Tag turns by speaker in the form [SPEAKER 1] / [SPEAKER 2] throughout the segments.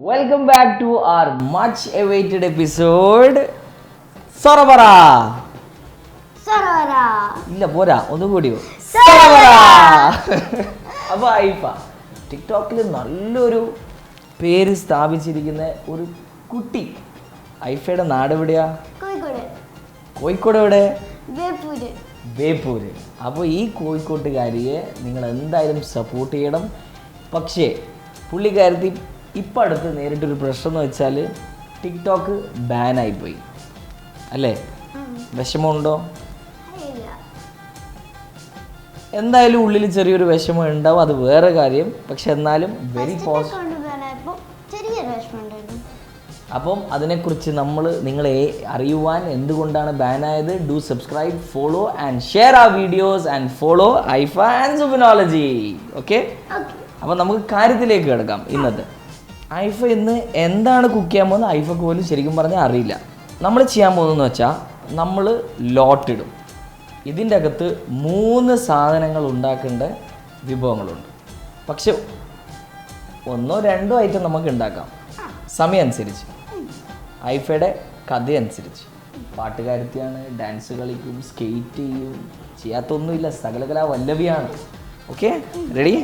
[SPEAKER 1] Welcome back to our much awaited episode. സൊറപറ ഇല്ല പോരാ ഒന്നുകൂടിയോ അപ്പൊ ഐഫ ടിക്ടോക്കിൽ നല്ലൊരു പേര് സ്ഥാപിച്ചിരിക്കുന്ന ഒരു കുട്ടി. ഐഫയുടെ നാട് എവിടെയാ? കോഴിക്കോട്. എവിടെ? ബേപ്പൂര്. അപ്പോൾ ഈ കോഴിക്കോട്ടുകാരിയെ നിങ്ങൾ എന്തായാലും സപ്പോർട്ട് ചെയ്യണം. പക്ഷേ പുള്ളിക്കാരത്തി ഇപ്പം അടുത്ത് നേരിട്ടൊരു പ്രശ്നം എന്ന് വെച്ചാൽ ടിക്ടോക്ക് ബാനായിപ്പോയി അല്ലേ? വിഷമമുണ്ടോ? എന്തായാലും ഉള്ളിൽ ചെറിയൊരു വിഷമം ഉണ്ടാവും, അത് വേറെ കാര്യം. പക്ഷെ എന്നാലും വെരി പോസിറ്റീവ്. അപ്പം അതിനെക്കുറിച്ച് നിങ്ങളെ അറിയുവാൻ എന്തുകൊണ്ടാണ് ബാനായത്, do subscribe, follow and share ആ videos and follow Aifa and Subinology. Okay, അപ്പം നമുക്ക് കാര്യത്തിലേക്ക് കിടക്കാം. ഇന്നത്തെ ഐഫ ഇന്ന് എന്താണ് കുക്ക് ചെയ്യാൻ പോകുന്നത് ഐഫക്ക് പോലും ശരിക്കും പറഞ്ഞാൽ അറിയില്ല. നമ്മൾ ചെയ്യാൻ പോകുന്നതെന്ന് വെച്ചാൽ നമ്മൾ ലോട്ടിടും. ഇതിൻ്റെ അകത്ത് 3 സാധനങ്ങൾ ഉണ്ടാക്കേണ്ട വിഭവങ്ങളുണ്ട്. പക്ഷെ 1 or 2 ഐറ്റം നമുക്ക് ഉണ്ടാക്കാം സമയം അനുസരിച്ച്, ഐഫയുടെ കഥ അനുസരിച്ച്. പാട്ടുകാരത്തിയാണ്, ഡാൻസ് കളിക്കും, സ്കേറ്റ് ചെയ്യും, ചെയ്യാത്തൊന്നുമില്ല, സകലകലാ വല്ലഭിയാണ്. Okay, ready?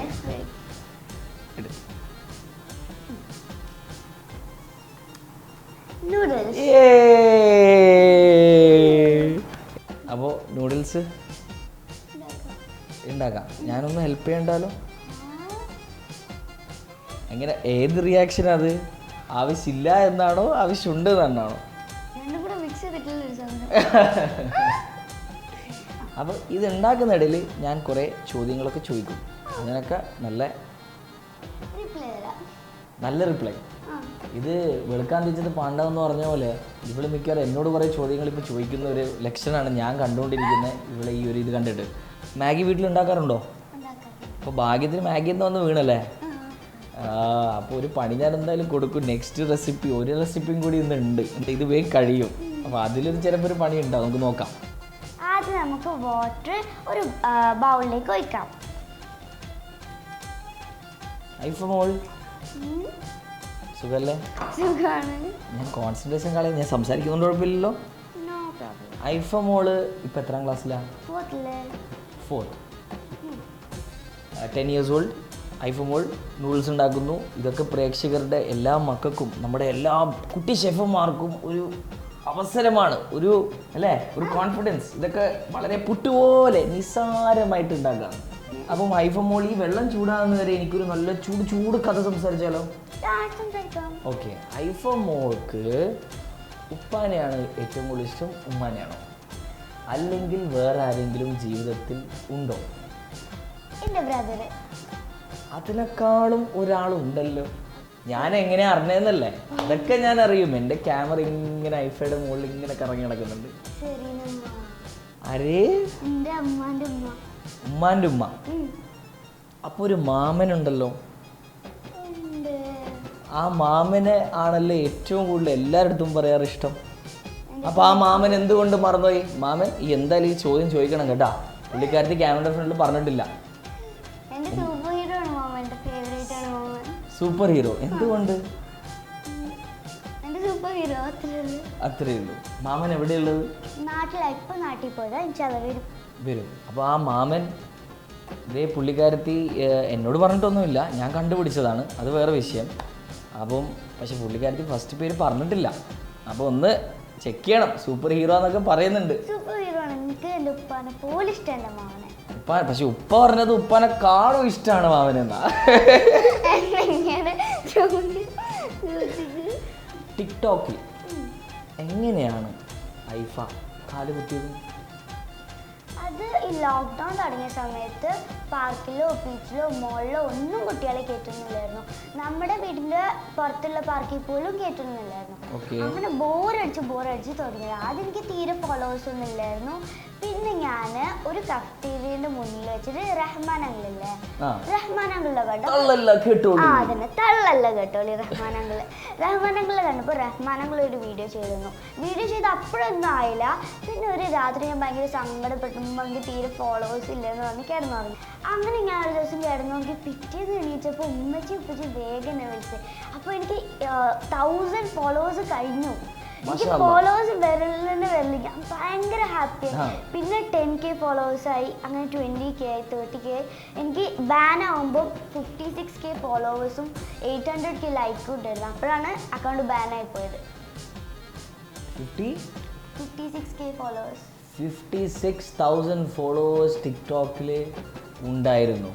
[SPEAKER 1] അപ്പോൾ നൂഡിൽസ് ഉണ്ടാക്കാം. ഞാനൊന്ന് ഹെൽപ്പ് ചെയ്യണ്ടാലോ? എങ്ങനെ, ഏത് റിയാക്ഷൻ? അത് ആവശ്യമില്ല എന്നാണോ ആവശ്യമുണ്ട് എന്നാണോ? അപ്പോൾ ഇത് ഉണ്ടാക്കുന്നിടയിൽ ഞാൻ കുറേ ചോദ്യങ്ങളൊക്കെ ചോദിക്കും. അതിനൊക്കെ നല്ല റിപ്ലൈ. ഇത് വെളുക്കാൻ തിരിച്ചത് പാണ്ടാവെന്ന് പറഞ്ഞ പോലെ ഇവള് മിക്കവാറും എന്നോട് കുറേ ചോദ്യങ്ങൾ ഇപ്പോൾ ചോദിക്കുന്ന ഒരു ലക്ഷണമാണ് ഞാൻ കണ്ടുകൊണ്ടിരിക്കുന്നത് ഇവളെ ഈ ഒരു ഇത് കണ്ടിട്ട്. മാഗി വീട്ടിൽ ഉണ്ടാക്കാറുണ്ടോ? അപ്പോൾ ഭാഗ്യത്തിന് മാഗി എന്ന് വന്ന് വീണല്ലേ? അപ്പോൾ ഒരു പണി ഞാൻ എന്തായാലും കൊടുക്കും. നെക്സ്റ്റ് റെസിപ്പി, ഒരു റെസിപ്പിയും കൂടി ഇന്നുണ്ട്. ഇത് വേഗം കഴിയും. അപ്പോൾ അതിലൊരു ചിലപ്പോൾ ഒരു പണി ഉണ്ടാവും, നമുക്ക് നോക്കാം.
[SPEAKER 2] ആദ്യം നമുക്ക് വാട്ടർ ഒരു ബൗളിലേക്ക് ഒഴിക്കാം.
[SPEAKER 1] ഐഫ മോൾ സുഖല്ലേ? ഞാൻ കോൺസെൻട്രേഷൻ കളയും, ഞാൻ സംസാരിക്കുന്നതുകൊണ്ട് കുഴപ്പമില്ലല്ലോ. ഐഫ മോള് ഇപ്പം എത്രാം ക്ലാസ്സിലാണ്? 4th. 10 years old. ഐഫ മോൾ നൂഡിൽസ് ഉണ്ടാക്കുന്നു. ഇതൊക്കെ പ്രേക്ഷകരുടെ എല്ലാ മക്കൾക്കും നമ്മുടെ എല്ലാ കുട്ടി ഷെഫുമാർക്കും ഒരു അവസരമാണ്, ഒരു കോൺഫിഡൻസ്. ഇതൊക്കെ വളരെ പുട്ടുപോലെ നിസ്സാരമായിട്ട് ഉണ്ടാക്കാം. അപ്പം ഐഫ മോൾ ഈ വെള്ളം ചൂടാകുന്ന വരെ എനിക്കൊരു നല്ല ചൂട് കഥ സംസാരിച്ചാലോ? ഓക്കെ, ഐഫ മോൾക്ക് ഉപ്പാനെയാണ് ഏറ്റവും കൂടുതൽ ഇഷ്ടം, ഉമ്മാനെയാണോ? അല്ലെങ്കിൽ വേറെ ആരെങ്കിലും ജീവിതത്തിൽ ഉണ്ടോ? അതിനേക്കാളും ഒരാളുണ്ടല്ലോ. ഞാൻ എങ്ങനെ അറിഞ്ഞതെന്നല്ലേ? അതൊക്കെ ഞാൻ അറിയും. എൻ്റെ ക്യാമറ ഇങ്ങനെ ഐഫയുടെ മുകളിൽ ഇങ്ങനെ കറങ്ങി നടക്കുന്നുണ്ട്. അരേ, ഉമ്മാൻ്റെ ഉമ്മ. അപ്പോൾ ഒരു മാമനുണ്ടല്ലോ. ആ മാമനെ ആണല്ലോ ഏറ്റവും കൂടുതൽ എല്ലാവരുടെ പറയാറ് ഇഷ്ടം. അപ്പോൾ ആ മാമൻ എന്തുകൊണ്ട് മറന്നുപോയി? മാമൻ ഈ എന്തായാലും ഈ ചോദ്യം ചോദിക്കണം കേട്ടാ. പുള്ളിക്കാരത്തി ക്യാമറ ഫ്രണ്ടിൽ പറഞ്ഞിട്ടില്ല. സൂപ്പർ ഹീറോ എന്തുകൊണ്ട്? അത്രേ ഉള്ളൂ. മാമൻ എവിടെയുള്ളത്? വരും. അപ്പോൾ ആ മാമൻ ഇതേ പുള്ളിക്കാരത്തി എന്നോട് പറഞ്ഞിട്ടൊന്നുമില്ല, ഞാൻ കണ്ടുപിടിച്ചതാണ്, അത് വേറെ വിഷയം. അപ്പം പക്ഷെ പുള്ളിക്കാരത്തി ഫസ്റ്റ് പേര് പറഞ്ഞിട്ടില്ല. അപ്പോൾ ഒന്ന് ചെക്ക് ചെയ്യണം. സൂപ്പർ ഹീറോ എന്നൊക്കെ പറയുന്നുണ്ട്. പക്ഷെ ഉപ്പ പറഞ്ഞത് ഉപ്പാനെക്കാളും ഇഷ്ടമാണ് മാമനെന്നാ. ടിക്ടോക്കിൽ എങ്ങനെയാണ് ഐഫ കാലുകുത്തിയത്?
[SPEAKER 2] അത് ഈ ലോക്ക്ഡൗൺ തുടങ്ങിയ സമയത്ത് പാർക്കിലോ ബീച്ചിലോ മോളിലോ ഒന്നും കുട്ടികളെ കയറ്റുന്നില്ലായിരുന്നു. നമ്മുടെ വീടിൻ്റെ പുറത്തുള്ള പാർക്കിൽ പോലും കയറ്റുന്നില്ലായിരുന്നു. അങ്ങനെ ബോറടിച്ച് തുടങ്ങിയത്. ആദ്യം എനിക്ക് തീരെ ഫോളോവേഴ്സ് ഒന്നും ഇല്ലായിരുന്നു. പിന്നെ ഞാൻ ഒരു കഫ്റ്റീരിയന്റെ മുന്നിൽ വെച്ചിട്ട് റഹ്മാൻ അങ്കിളില്ലേ, റഹ്മാൻ അങ്കിളിനെ കണ്ടു. അതന്നെ, തള്ളല്ല കേട്ടോളി. റഹ്മാൻ അങ്കിളെ കണ്ടപ്പോൾ റഹ്മാൻ അങ്കിൾ ഒരു വീഡിയോ ചെയ്ത് അപ്പോഴൊന്നും ആയില്ല. പിന്നെ ഒരു രാത്രി ഞാൻ ഭയങ്കര സങ്കടപ്പെട്ടു. എനിക്ക് തീരെ ഫോളോവേഴ്സ് ഇല്ലെന്ന് പറഞ്ഞ് കിടന്നുറങ്ങി. അങ്ങനെ ഞാൻ ഒരു ദിവസം കിടന്നു നോക്കി, പിറ്റേന്ന് എണീറ്റപ്പോൾ ഉപ്പച്ചി വേഗം എന്നെ വിളിച്ചത്. അപ്പോൾ എനിക്ക് 1000 ഫോളോവേഴ്സ് കഴിഞ്ഞു. എനിക്ക് ഫോളോവേഴ്സ് വരലിന് ഞാൻ ഭയങ്കര ഹാപ്പിയാണ്. പിന്നെ 10K ഫോളോവേഴ്സായി, അങ്ങനെ 20K ആയി, 30K ആയി. എനിക്ക് ബാൻ ആകുമ്പോൾ 56K ഫോളോവേഴ്സും 800K ലൈക്കും ഉണ്ടായിരുന്നു. അപ്പോഴാണ് അക്കൗണ്ട് ബാൻ ആയി പോയത്. 56K ഫോളോവേഴ്സ്,
[SPEAKER 1] 56,000 ഫോളോവേഴ്സ് ടിക്ടോക്കിൽ ഉണ്ടായിരുന്നു.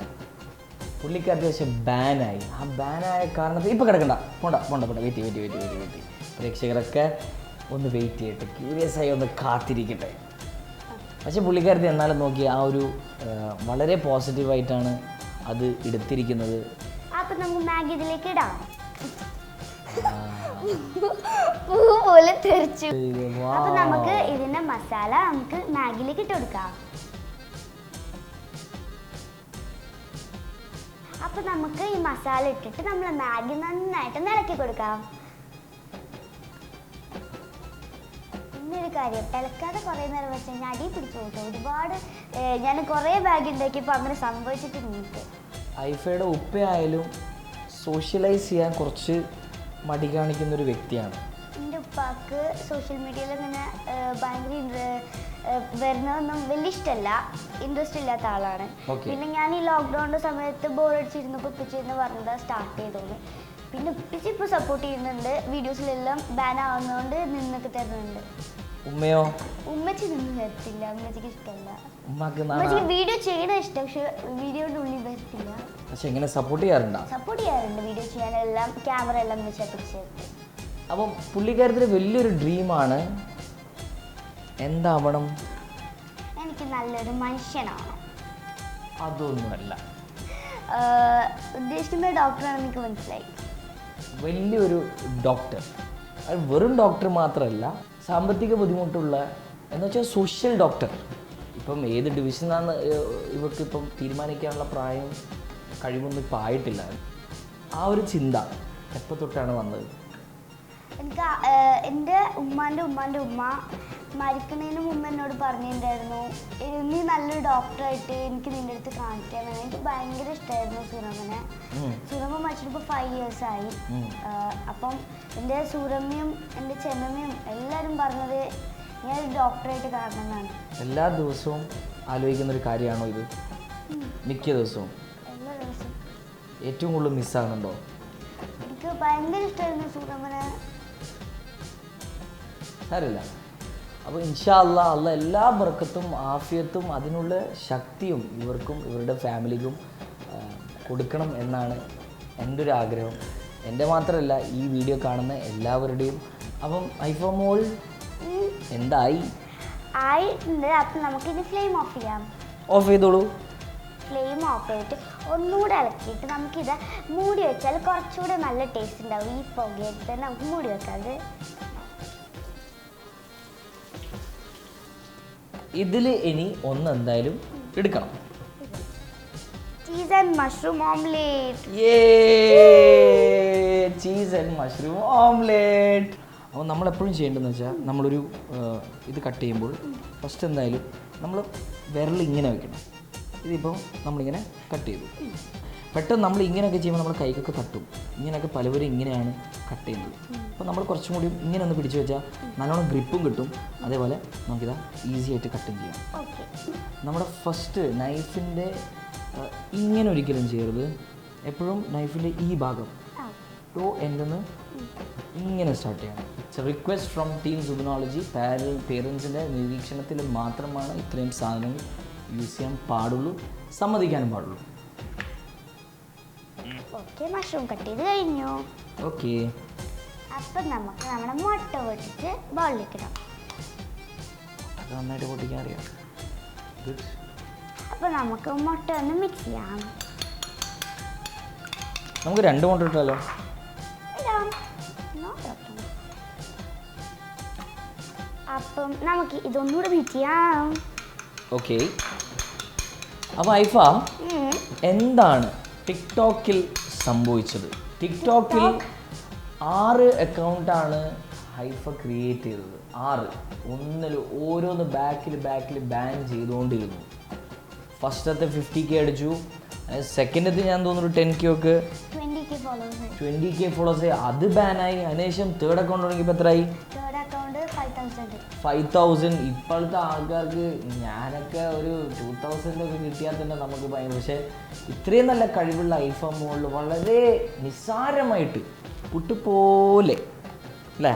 [SPEAKER 1] പുള്ളിക്കാരത്തി പക്ഷെ ബാനായി. ആ ബാനായ കാരണത്തിൽ ഇപ്പം കിടക്കണ്ട, പോണ്ട വെയിറ്റ്. പ്രേക്ഷകരൊക്കെ ഒന്ന് വെയിറ്റ് ചെയ്യട്ടെ, ക്യൂരിയസ് ആയി ഒന്ന് കാത്തിരിക്കട്ടെ. പക്ഷെ പുള്ളിക്കാരത്തി എന്നാലും നോക്കി ആ ഒരു വളരെ പോസിറ്റീവായിട്ടാണ് അത് എടുത്തിരിക്കുന്നത്.
[SPEAKER 2] അപ്പം നമുക്ക് മാഗി ഇതിലേക്ക് ഇടാം. പൂ പോലെ തെറിച്ചു. അപ്പൊ നമുക്ക് ഇതിന്റെ മസാല നമുക്ക് മാഗിയിലേക്ക് ഇട്ട് കൊടുക്കാം. അപ്പൊ നമുക്ക് ഈ മസാല ഇട്ടിട്ട് നമ്മൾ മാഗി നന്നായിട്ട് ഇളക്കി കൊടുക്കാം. പിന്നൊരു കാര്യം, ഇളക്കാതെ കുറേ നേരം വെച്ച് കഴിഞ്ഞാൽ അടി പിടിച്ചു കൊടുക്കും. ഒരുപാട് ഞാൻ കുറേ ബാഗ് ഉണ്ടാക്കിയപ്പോൾ അങ്ങനെ സംഭവിച്ചിട്ടുണ്ട്.
[SPEAKER 1] ഐഫയുടെ ഉപ്പയായാലും സോഷ്യലൈസ് ചെയ്യാൻ കുറച്ച് മടി കാണിക്കുന്നൊരു വ്യക്തിയാണ്.
[SPEAKER 2] എൻ്റെ ഉപ്പാക്ക് സോഷ്യൽ മീഡിയയിൽ ഇങ്ങനെ ഭയങ്കര വരുന്നതൊന്നും വലിയ ഇഷ്ടമല്ല, ഇൻട്രസ്റ്റ് ഇല്ലാത്ത ആളാണ്. പിന്നെ ഞാൻ ഈ ലോക്ക്ഡൗണിൻ്റെ സമയത്ത് ബോറടിച്ചിരുന്നപ്പോൾ ഉപ്പച്ചിന്ന് പറഞ്ഞത് സ്റ്റാർട്ട് ചെയ്തോളൂ. പിന്നെ ഉപ്പച്ചി ഇപ്പോൾ സപ്പോർട്ട് ചെയ്യുന്നുണ്ട്, വീഡിയോസിലെല്ലാം ബാൻ ആവുന്നതുകൊണ്ട് നിന്നൊക്കെ തരുന്നുണ്ട്.
[SPEAKER 1] ഉമ്മയോ?
[SPEAKER 2] ഉമ്മച്ചി നിന്ന് തരത്തില്ല, ഉമ്മച്ചിക്ക് ഇഷ്ടമല്ല.
[SPEAKER 1] ഉമ്മച്ചിക്ക്
[SPEAKER 2] വീഡിയോ ചെയ്യണ ഇഷ്ടം, പക്ഷെ വീഡിയോയുടെ ഉള്ളിൽ വരത്തില്ല.
[SPEAKER 1] പക്ഷെ എങ്ങനെ സപ്പോർട്ട് ചെയ്യാറുണ്ട്?
[SPEAKER 2] സപ്പോർട്ട് ചെയ്യാറുണ്ട്, വീഡിയോ ചെയ്യാനെല്ലാം ക്യാമറ എല്ലാം വെച്ച് പിടിച്ചെടുത്ത്.
[SPEAKER 1] അപ്പം പുള്ളിക്കാരത്തിന് വലിയൊരു ഡ്രീമാണ്. എന്താവണം?
[SPEAKER 2] എനിക്ക് നല്ലൊരു മനുഷ്യനാണ്.
[SPEAKER 1] അതൊന്നുമല്ല,
[SPEAKER 2] ഉദ്ദേശിക്കുന്ന ഡോക്ടറാണെന്ന് എനിക്ക് മനസ്സിലായി.
[SPEAKER 1] വലിയൊരു ഡോക്ടർ. അത് വെറും ഡോക്ടർ മാത്രമല്ല, സാമ്പത്തിക ബുദ്ധിമുട്ടുള്ള എന്ന് വെച്ചാൽ സോഷ്യൽ ഡോക്ടർ. ഇപ്പം ഏത് ഡിവിഷനാണ് ഇവർക്കിപ്പം തീരുമാനിക്കാനുള്ള പ്രായം കഴിവൊന്നും ഇപ്പം ആയിട്ടില്ല. ആ ഒരു ചിന്ത എപ്പോൾ തൊട്ടാണ് വന്നത്?
[SPEAKER 2] എനിക്ക് എൻ്റെ ഉമ്മാൻ്റെ ഉമ്മ മരിക്കുന്നതിന് മുമ്പ് എന്നോട് പറഞ്ഞിട്ടുണ്ടായിരുന്നു, നീ നല്ലൊരു ഡോക്ടറായിട്ട് എനിക്ക് നിൻ്റെ അടുത്ത് കാണിക്കാൻ വേണം. എനിക്ക് ഭയങ്കര ഇഷ്ടമായിരുന്നു സൂരമ്മനെ. സൂരമ്മ മരിച്ചിട്ടിപ്പോൾ 5 years ആയി. അപ്പം എൻ്റെ സൂരമ്മയും എൻ്റെ ചെന്നമ്മയും എല്ലാവരും പറഞ്ഞത് ഞാനൊരു ഡോക്ടറായിട്ട് കാണണം എന്നാണ്.
[SPEAKER 1] എല്ലാ ദിവസവും ആലോചിക്കുന്നൊരു കാര്യമാണോ ഇത്? മിക്ക ദിവസവും?
[SPEAKER 2] എല്ലാ ദിവസവും.
[SPEAKER 1] ഏറ്റവും കൂടുതൽ മിസ്സാകുന്നുണ്ടോ?
[SPEAKER 2] എനിക്ക് ഭയങ്കര ഇഷ്ടമായിരുന്നു സൂരമ്മനെ.
[SPEAKER 1] സാരമില്ല. അപ്പോൾ ഇൻഷാ അല്ലാ, അല്ല എല്ലാ ബർക്കത്തും ആഫിയത്തും അതിനുള്ള ശക്തിയും ഇവർക്കും ഇവരുടെ ഫാമിലിക്കും കൊടുക്കണം എന്നാണ് എൻ്റെ ഒരു ആഗ്രഹം. എൻ്റെ മാത്രമല്ല, ഈ വീഡിയോ കാണുന്ന എല്ലാവരുടെയും. അപ്പം ഐഫ മോൾ എന്തായി?
[SPEAKER 2] ആയിട്ടുണ്ട്. അപ്പം നമുക്കിത് ഫ്ലെയിം ഓഫ് ചെയ്യാം.
[SPEAKER 1] ഓഫ് ചെയ്തോളൂ.
[SPEAKER 2] ഫ്ലെയിം ഓഫ് ചെയ്തിട്ട് ഒന്നുകൂടെ ഇളക്കിയിട്ട് നമുക്കിത് മൂടി വെച്ചാൽ കുറച്ചുകൂടെ നല്ല ടേസ്റ്റ് ഉണ്ടാവും. ഈ പുകയിട്ട് തന്നെ നമുക്ക് മൂടി വെക്കാം.
[SPEAKER 1] ഇതിൽ ഇനി ഒന്ന് എന്തായാലും എടുക്കണം.
[SPEAKER 2] Cheese and mushroom omelette.
[SPEAKER 1] Cheese and mushroom omelette. അപ്പോൾ നമ്മളെപ്പോഴും ചെയ്യേണ്ടതെന്ന് വെച്ചാൽ, നമ്മളൊരു ഇത് കട്ട് ചെയ്യുമ്പോൾ ഫസ്റ്റ് എന്തായാലും നമ്മൾ വിരൽ ഇങ്ങനെ വെക്കണം. ഇതിപ്പം നമ്മളിങ്ങനെ കട്ട് ചെയ്തു. പെട്ടെന്ന് നമ്മൾ ഇങ്ങനെയൊക്കെ ചെയ്യുമ്പോൾ നമ്മുടെ കൈക്കൊക്കെ തട്ടും. ഇങ്ങനെയൊക്കെ പലവരും ഇങ്ങനെയാണ് കട്ട് ചെയ്യുന്നത്. അപ്പോൾ നമ്മൾ കുറച്ചും കൂടി ഇങ്ങനെ ഒന്ന് പിടിച്ചു വെച്ചാൽ നല്ലോണം ഗ്രിപ്പും കിട്ടും. അതേപോലെ നമുക്കിതാ ഈസി ആയിട്ട് കട്ടും ചെയ്യാം. നമ്മുടെ ഫസ്റ്റ് നൈഫിൻ്റെ ഇങ്ങനെ ഒരിക്കലും ചെയ്യരുത്. എപ്പോഴും നൈഫിൻ്റെ ഈ ഭാഗം ടോ എൻഡിൽ ഇങ്ങനെ സ്റ്റാർട്ട് ചെയ്യണം. It's a request from team Subinology. പേരൻസിൻ്റെ നിരീക്ഷണത്തിൽ മാത്രമാണ് ഇത്രയും സാധനങ്ങൾ യൂസ് ചെയ്യാൻ പാടുള്ളൂ, സമ്മതിക്കാനും പാടുള്ളൂ.
[SPEAKER 2] ഓക്കെ, മഷ്റൂം കട്ട് ചെയ്ത് കഴിഞ്ഞു.
[SPEAKER 1] ഓക്കെ,
[SPEAKER 2] അപ്പം നമുക്ക് നമ്മുടെ മുട്ട പൊട്ടിച്ച് ബൗളിലിക്കണം.
[SPEAKER 1] അത് നന്നായിട്ട് പൊട്ടിക്കാൻ അറിയാം. ഗുഡ്.
[SPEAKER 2] അപ്പം നമുക്ക് മുട്ട ഒന്ന് മിക്സ് ചെയ്യാം.
[SPEAKER 1] നമുക്ക് 2 മുട്ട ഇട്ടാലോ?
[SPEAKER 2] അപ്പം നമുക്ക് ഇതൊന്നുകൂടെ മിക്സ് ചെയ്യാം.
[SPEAKER 1] ഓക്കെ. അപ്പോൾ ഐഫ, എന്താണ് ടിക്ടോക്കിൽ സംഭവിച്ചത്? ടിക്ടോക്കിൽ 6 അക്കൗണ്ടാണ് ഐഫ ക്രിയേറ്റ് ചെയ്തത്. 6 ഓരോന്ന് ബാക്കിൽ ബാൻ ചെയ്തുകൊണ്ടിരുന്നു. ഫസ്റ്റത്തെ 50K അടിച്ചു, സെക്കൻഡത്തെ ഞാൻ തോന്നുന്നു 10K ഒക്കെ
[SPEAKER 2] 20K followers.
[SPEAKER 1] 20K ഫോളോവേഴ്സ്, അത് ബാനായി. അതിനുശേഷം തേർഡ് അക്കൗണ്ട് തുടങ്ങിയപ്പോൾ എത്രയായി?
[SPEAKER 2] Third account 5,000.
[SPEAKER 1] 5,000. ഇപ്പോഴത്തെ ആൾക്കാർക്ക് ഞാനൊക്കെ ഒരു 2,000 ഒക്കെ കിട്ടിയാൽ തന്നെ നമുക്ക് ഭയങ്കര, പക്ഷേ ഇത്രയും നല്ല കഴിവുള്ള ഐഫോൺ മുകളിൽ വളരെ നിസ്സാരമായിട്ട് പുട്ടുപോലെ അല്ലേ,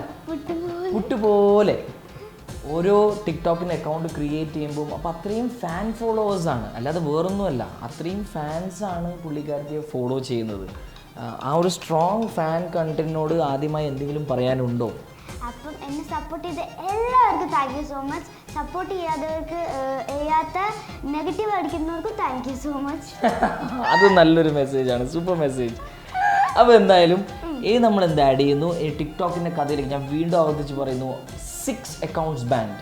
[SPEAKER 1] പുട്ടുപോലെ ഓരോ ടിക്ടോക്കിൻ്റെ അക്കൗണ്ട് ക്രിയേറ്റ് ചെയ്യുമ്പോൾ അപ്പോൾ അത്രയും ഫാൻ ഫോളോവേഴ്സാണ്, അല്ലാതെ വേറൊന്നുമല്ല. അത്രയും ഫാൻസാണ് പുള്ളിക്കാരത്തെ ഫോളോ ചെയ്യുന്നത്. ആ ഒരു സ്ട്രോങ് ഫാൻ കണ്ടന്റിനോട് ആദ്യമായി എന്തെങ്കിലും പറയാനുണ്ടോ?
[SPEAKER 2] അപ്പം എന്നെ സപ്പോർട്ട് ചെയ്ത എല്ലാവർക്കും thank you so much. Support ചെയ്യാത്ത നെഗറ്റീവ് അടിക്കുന്നവർക്കും താങ്ക് യു സോ മച്ച്.
[SPEAKER 1] അത് നല്ലൊരു മെസ്സേജാണ്, സൂപ്പർ മെസ്സേജ്. അപ്പോൾ എന്തായാലും നമ്മൾ എന്ത് ആഡ് ചെയ്യുന്നു, ഈ ടിക്ടോക്കിൻ്റെ കഥയിലേക്ക് ഞാൻ വീണ്ടും ആവർത്തിച്ച് പറയുന്നു. 6 അക്കൗണ്ട്സ് ബാൻഡ്,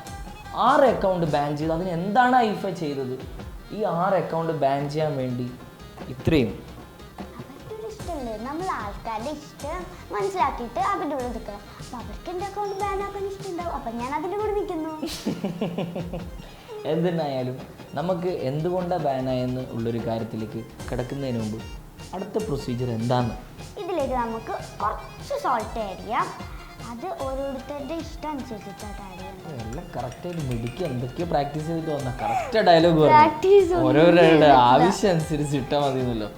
[SPEAKER 1] 6 അക്കൗണ്ട് ബാൻ ചെയ്തു. അതിന് എന്താണ് ഐഫ ചെയ്തത്? ഈ 6 അക്കൗണ്ട് ബാൻ ചെയ്യാൻ വേണ്ടി ഇത്രയും
[SPEAKER 2] അവർക്കൊരു ഇഷ്ടമല്ലേ, നമ്മൾ ആൾക്കാരുടെ ഇഷ്ടം മനസ്സിലാക്കിയിട്ട് അവരുടെ കൂടെ നിൽക്കണം. അപ്പം അവർക്ക് എൻ്റെ അക്കൗണ്ട് ബാൻ ആക്കാൻ ഇഷ്ടമുണ്ടാവും, അപ്പം ഞാൻ അതിൻ്റെ കൂടെ നിൽക്കുന്നു.
[SPEAKER 1] എന്തിനായാലും നമുക്ക് എന്തുകൊണ്ടാണ് ബാനായെന്ന് ഉള്ളൊരു കാര്യത്തിലേക്ക് കിടക്കുന്നതിന് മുമ്പ് അടുത്ത പ്രൊസീജിയർ എന്താണ്?
[SPEAKER 2] ഇതിലേക്ക് നമുക്ക് കുറച്ച് സോൾട്ട് ആഡ് ചെയ്യാം. അത് ഓരോരുത്തരുടെ ഇഷ്ടം അനുസരിച്ചിട്ടാണ് ആഡ് ചെയ്യുന്നത്.
[SPEAKER 1] എല്ലാം കറക്റ്റായിട്ട് മിടിക്കുക, എന്തൊക്കെയോ പ്രാക്ടീസ് ചെയ്തിട്ട് വന്നാൽ കറക്റ്റ് ഡയലോഗ്
[SPEAKER 2] Practice
[SPEAKER 1] ഓരോരുടെ ആവശ്യം അനുസരിച്ച് ഇട്ടാൽ മതിയെന്നല്ലോ.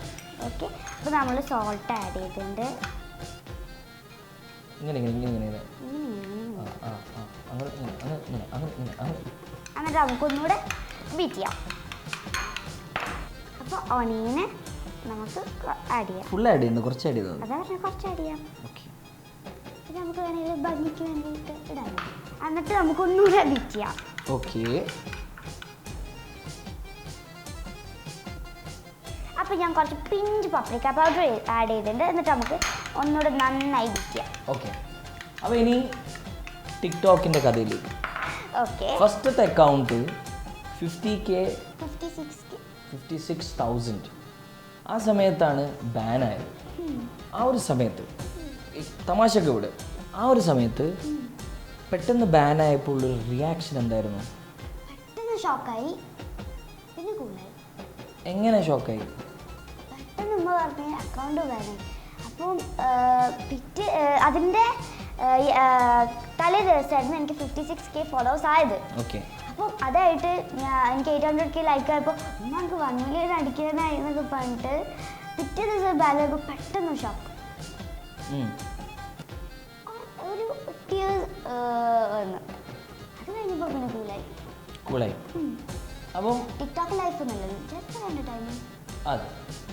[SPEAKER 2] ഓക്കെ, അപ്പോൾ നമ്മൾ സോൾട്ട് ആഡ് ചെയ്തിട്ടുണ്ട്.
[SPEAKER 1] ഇങ്ങനെ ഇങ്ങനെ ഇങ്ങനെ ഇങ്ങനെ അങ്ങനെ അങ്ങനെ ഇങ്ങനെ അങ്ങനെ ഇങ്ങനെ അങ്ങനെ.
[SPEAKER 2] എന്നിട്ട് നമുക്കൊന്നുകൂടെ ബീറ്റ് ചെയ്യാം. അപ്പോൾ ഓണിയന് നമുക്ക് ആഡ് ചെയ്യാം.
[SPEAKER 1] ഫുൾ ആഡ് ചെയ്യുന്നു, കുറച്ച് ആഡ് ചെയ്തത്?
[SPEAKER 2] അതാ പറഞ്ഞാൽ കുറച്ച് ആഡ് ചെയ്യാം.
[SPEAKER 1] ഓക്കെ,
[SPEAKER 2] ഇത് നമുക്ക് വേണമെങ്കിൽ ഭംഗിക്ക് വേണ്ടിയിട്ട് ഇടാം. എന്നിട്ട് നമുക്കൊന്നുകൂടെ ബീറ്റ് ചെയ്യാം.
[SPEAKER 1] ഓക്കെ.
[SPEAKER 2] അപ്പോൾ ഞാൻ കുറച്ച് പിഞ്ച് പപ്രിക്ക പൗഡർ ആഡ് ചെയ്തിട്ടുണ്ട്. എന്നിട്ട് നമുക്ക് ഒന്നുകൂടെ നന്നായി ബീറ്റ് ചെയ്യാം.
[SPEAKER 1] ഓക്കെ, അപ്പോൾ ഇനി ടിക്ടോക്കിൻ്റെ കഥയിലേക്ക്.
[SPEAKER 2] ഓക്കെ,
[SPEAKER 1] ഫസ്റ്റത്തെ അക്കൗണ്ട് 50K
[SPEAKER 2] 56,000.
[SPEAKER 1] ആ സമയത്താണ് ബാനായത്. ആ ഒരു സമയത്ത് തമാശക്ക് ഇവിടെ ആ ഒരു സമയത്ത് പെട്ടെന്ന് ബാനായപ്പോൾ ഉള്ളൊരു റിയാക്ഷൻ എന്തായിരുന്നു?
[SPEAKER 2] പെട്ടെന്ന് ഷോക്കായി, പിന്നെ കൂളായി.
[SPEAKER 1] എങ്ങനെ ഷോക്കായി?
[SPEAKER 2] പെട്ടെന്ന് ഉമ്മ പറഞ്ഞ അക്കൗണ്ട് ബാനായി. അപ്പം അതിൻ്റെ തലേ ദിവസമായിരുന്നു എനിക്ക് 56K ഫോളോവേഴ്സ് ആയത്.
[SPEAKER 1] ഓക്കെ.
[SPEAKER 2] അപ്പം അതായിട്ട് എനിക്ക് 800K ലൈക്ക് ആയപ്പോൾ ഉമ്മ എനിക്ക് 1 million അടിക്കാനായി എന്നൊക്കെ പറഞ്ഞിട്ട് പിറ്റേ ദിവസം ബാനായപ്പോൾ പെട്ടെന്ന് ഷോക്ക്. ഒരു ടീയേഴ്സ് വന്നു. അത് കഴിഞ്ഞപ്പോൾ പിന്നെ കൂളായി.
[SPEAKER 1] അപ്പം
[SPEAKER 2] ടിക്ടോക്ക് ലൈഫ് നല്ലത് ജസ്റ്റ് രണ്ട് ടൈം.
[SPEAKER 1] അതെ,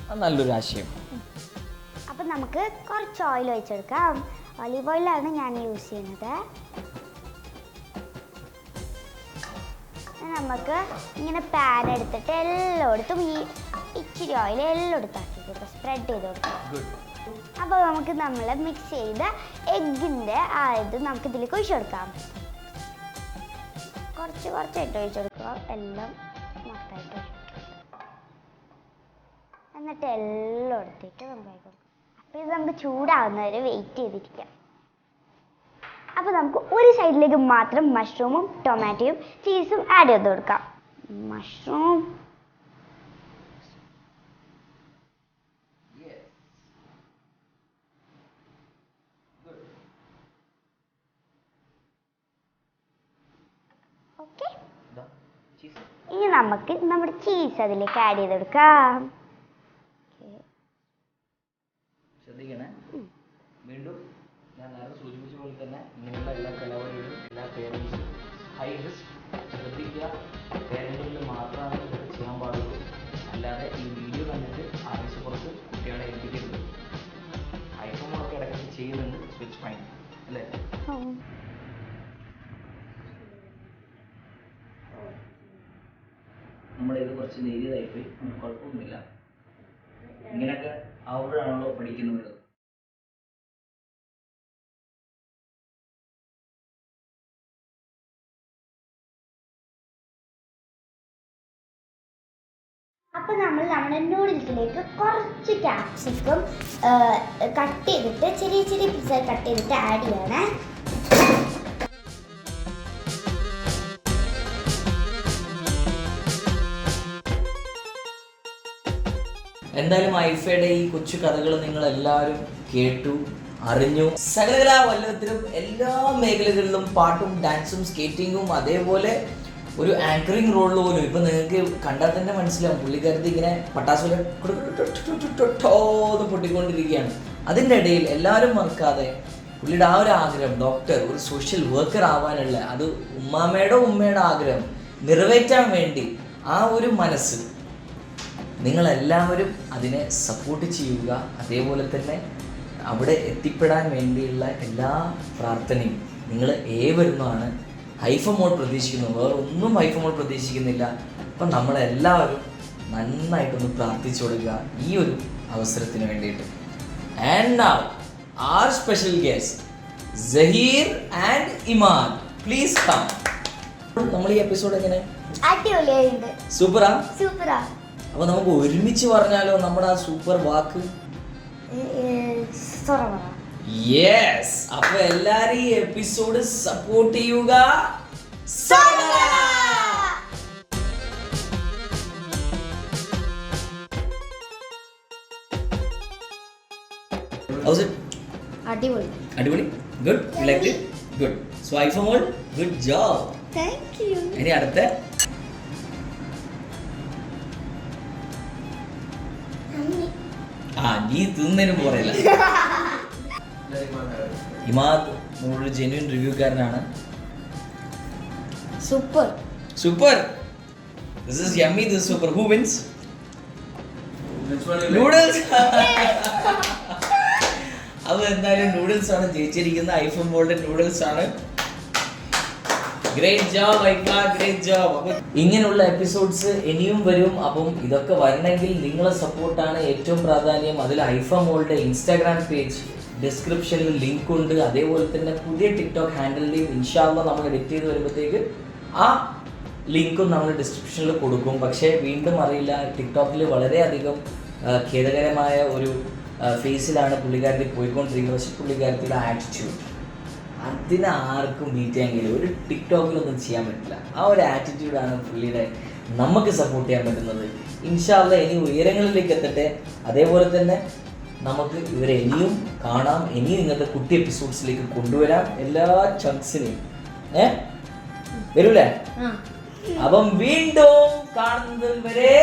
[SPEAKER 1] അത് നല്ലൊരു ആശയം.
[SPEAKER 2] അപ്പം നമുക്ക് കുറച്ച് ഓയിൽ ഒഴിച്ചെടുക്കാം. ഒലീവ് ഓയിലാണ് ഞാൻ യൂസ് ചെയ്യുന്നത്. നമുക്ക് ഇങ്ങനെ പാൻ എടുത്തിട്ട് എല്ലായിടത്തും ഈ ഇച്ചിരി ഓയിൽ എല്ലായിടത്തും ആക്കി കൊടുക്കാം, സ്പ്രെഡ് ചെയ്ത് കൊടുക്കാം. അപ്പോൾ നമുക്ക് നമ്മൾ മിക്സ് ചെയ്ത എഗ്ഗിൻ്റെ ആ ഇത് നമുക്ക് ഇതിലേക്ക് ഒഴിച്ചു കൊടുക്കാം. കുറച്ചായിട്ട് ഒഴിച്ചു കൊടുക്കുക, എല്ലാം മൊത്തമായിട്ട് ഒഴിച്ചു കൊടുക്കാം. എന്നിട്ട് എല്ലായിടത്തേക്ക് നമുക്ക് അയക്കാം. അപ്പോൾ ഇത് നമുക്ക് ചൂടാവുന്നവരെ വെയിറ്റ് ചെയ്തിരിക്കാം. അപ്പോൾ നമുക്ക് ഒരു സൈഡിലേക്ക് മാത്രം മഷ്റൂമും ടൊമാറ്റോയും ചീസും ആഡ് ചെയ്ത് കൊടുക്കാം. Mushroom, okay. ഇനി നമുക്ക് നമ്മുടെ ചീസ് അതിലേക്ക് ആഡ് ചെയ്ത് കൊടുക്കാം.
[SPEAKER 1] ശ്രദ്ധിക്കണേ, വീണ്ടും ഞാൻ നേരത്തെ സൂചിപ്പിച്ച പോലെ തന്നെ ഇങ്ങനെയുള്ള എല്ലാ കലവറകളും എല്ലാ പേരൻസും ഹൈ റിസ്ക് ശ്രദ്ധിക്കുക. പേരൻറ്റുകളിൽ മാത്രമാണ് ഇതൊക്കെ ചെയ്യാൻ പാടുള്ളൂ, അല്ലാതെ ഈ വീഡിയോ കണ്ടിട്ട് ആവശ്യപ്പുറത്ത് കുട്ടികളെ ഏൽപ്പിക്കരുത്. ഐഫോണൊക്കെ ഇടയ്ക്ക് ചെയ്യുന്നുണ്ട്, സ്വിച്ച് ഫൈൻ അല്ലേ? നമ്മളിത് കുറച്ച് നേരിയതായിപ്പോയി, കുഴപ്പമൊന്നുമില്ല. ഇങ്ങനെയൊക്കെ ആവുമ്പോഴാണല്ലോ പഠിക്കുന്നത്.
[SPEAKER 2] അപ്പോൾ നമ്മൾ നമ്മുടെ നൂഡിൽസിലേക്ക് കുറച്ച് ക്യാപ്സിക്കം കട്ട് ചെയ്തിട്ട് ചെറിയ ചെറിയ പീസായി കട്ട് ചെയ്തിട്ട് ആഡ് ചെയ്യണേ.
[SPEAKER 1] എന്തായാലും ഐഫയുടെ ഈ കൊച്ചു കഥകൾ നിങ്ങൾ എല്ലാവരും കേട്ടു അറിഞ്ഞു. സകലകലാ വല്ലഭത്തിലും എല്ലാ മേഖലകളിലും പാട്ടും ഡാൻസും സ്കേറ്റിങ്ങും അതേപോലെ ഒരു ആങ്കറിങ് റോളിൽ പോലും ഇപ്പം നിങ്ങൾക്ക് കണ്ടാൽ തന്നെ മനസ്സിലാവും പുള്ളിക്കാരത്തി ഇങ്ങനെ പട്ടാസുല പൊട്ടിക്കൊണ്ടിരിക്കുകയാണ്. അതിൻ്റെ ഇടയിൽ എല്ലാവരും മറക്കാതെ പുള്ളിയുടെ ആ ഒരു ആഗ്രഹം ഡോക്ടർ ഒരു സോഷ്യൽ വർക്കർ ആവാനുള്ള അത് ഉമ്മയുടെ ആഗ്രഹം നിറവേറ്റാൻ വേണ്ടി ആ ഒരു മനസ്സ് നിങ്ങളെല്ലാവരും അതിനെ സപ്പോർട്ട് ചെയ്യുക. അതേപോലെ തന്നെ അവിടെ എത്തിപ്പെടാൻ വേണ്ടിയുള്ള എല്ലാ പ്രാർത്ഥനയും നിങ്ങൾ ഏവരുന്നാണ്. ഹൈഫ മോൾ പ്രതീക്ഷിക്കുന്നു, വേറെ ഒന്നും ഹൈഫ മോൾ പ്രതീക്ഷിക്കുന്നില്ല. അപ്പം നമ്മളെല്ലാവരും നന്നായിട്ടൊന്ന് പ്രാർത്ഥിച്ചു കൊടുക്കുക ഈ ഒരു അവസരത്തിന് വേണ്ടിയിട്ട്. And now our special guest Zahir and Iman, please come. നമ്മൾ ഈ എപ്പിസോഡ് എങ്ങനെ
[SPEAKER 2] അടിപൊളിയായിട്ടുണ്ട്.
[SPEAKER 1] സൂപ്പറാ?
[SPEAKER 2] സൂപ്പറാ.
[SPEAKER 1] അപ്പോൾ നമുക്ക് ഒരുമിച്ച് പറഞ്ഞാലോ നമ്മുടെ ആ സൂപ്പർ വാക്ക്? യെസ്. അപ്പോൾ എല്ലാവരും ഈ എപ്പിസോഡ് സപ്പോർട്ട് ചെയ്യുക.
[SPEAKER 2] അടിപൊളി.
[SPEAKER 1] അടിപൊളി. Good. You like it? Good. So Aifa മോൾ ഗുഡ് ജോബ്.
[SPEAKER 2] Thank you.
[SPEAKER 1] ഇനി അടുത്ത നീ തിന്നതിനും പോറയില്ല. ഇമാദ് നമ്മളൊരു ജെന്യൂൻ റിവ്യൂക്കാരനാണ്.
[SPEAKER 2] Super.
[SPEAKER 1] Super. This is yummy. This super. Who wins? Noodles. അത് എന്തായാലും നൂഡിൽസ് ആണ് ജയിച്ചിരിക്കുന്നത്. ഐഫോൺ മോളുടെ നൂഡിൽസ് ആണ്. Great job Aifa, great job. അപ്പം ഇങ്ങനെയുള്ള എപ്പിസോഡ്സ് ഇനിയും വരും. അപ്പം ഇതൊക്കെ വരണമെങ്കിൽ നിങ്ങളെ സപ്പോർട്ടാണ് ഏറ്റവും പ്രാധാന്യം. അതിൽ ഐഫ മോളുടെ ഇൻസ്റ്റാഗ്രാം പേജ് ഡിസ്ക്രിപ്ഷനിൽ ലിങ്ക് ഉണ്ട്. അതേപോലെ തന്നെ പുതിയ ടിക്ടോക്ക് ഹാൻഡിലിൻ്റെയും ഇൻഷാ അല്ലാഹ് നമ്മൾ എഡിറ്റ് ചെയ്ത് വരുമ്പോഴത്തേക്ക് ആ ലിങ്കും നമ്മൾ ഡിസ്ക്രിപ്ഷനിൽ കൊടുക്കും. പക്ഷേ വീണ്ടും അറിയില്ല, ടിക്ടോക്കിൽ വളരെയധികം ഖേദകരമായ ഒരു ഫേസിലാണ് പുള്ളിക്കാരത്തി പോയിക്കൊണ്ടിരിക്കുന്നത്. പക്ഷേ പുള്ളിക്കാരത്തിയുടെ ആറ്റിറ്റ്യൂഡ് അതിന് ആർക്കും ബീറ്റ് ചെയ്യാൻ കഴിയില്ല. ഒരു ടിക്ടോക്കിലൊന്നും ചെയ്യാൻ പറ്റില്ല. ആ ഒരു ആറ്റിറ്റ്യൂഡാണ് പുള്ളിയുടെ നമുക്ക് സപ്പോർട്ട് ചെയ്യാൻ പറ്റുന്നത്. ഇൻഷാ അല്ലാഹ് ഇനി ഉയരങ്ങളിലേക്ക് എത്തട്ടെ. അതേപോലെ തന്നെ നമുക്ക് ഇവരെ ഇനിയും കാണാം. ഇനിയും ഇങ്ങനത്തെ കുട്ടി എപ്പിസോഡ്സിലേക്ക് കൊണ്ടുവരാം എല്ലാ ചങ്സിനെയും. വരൂലേ? അപ്പം വീണ്ടും കാണുന്നത് വരെ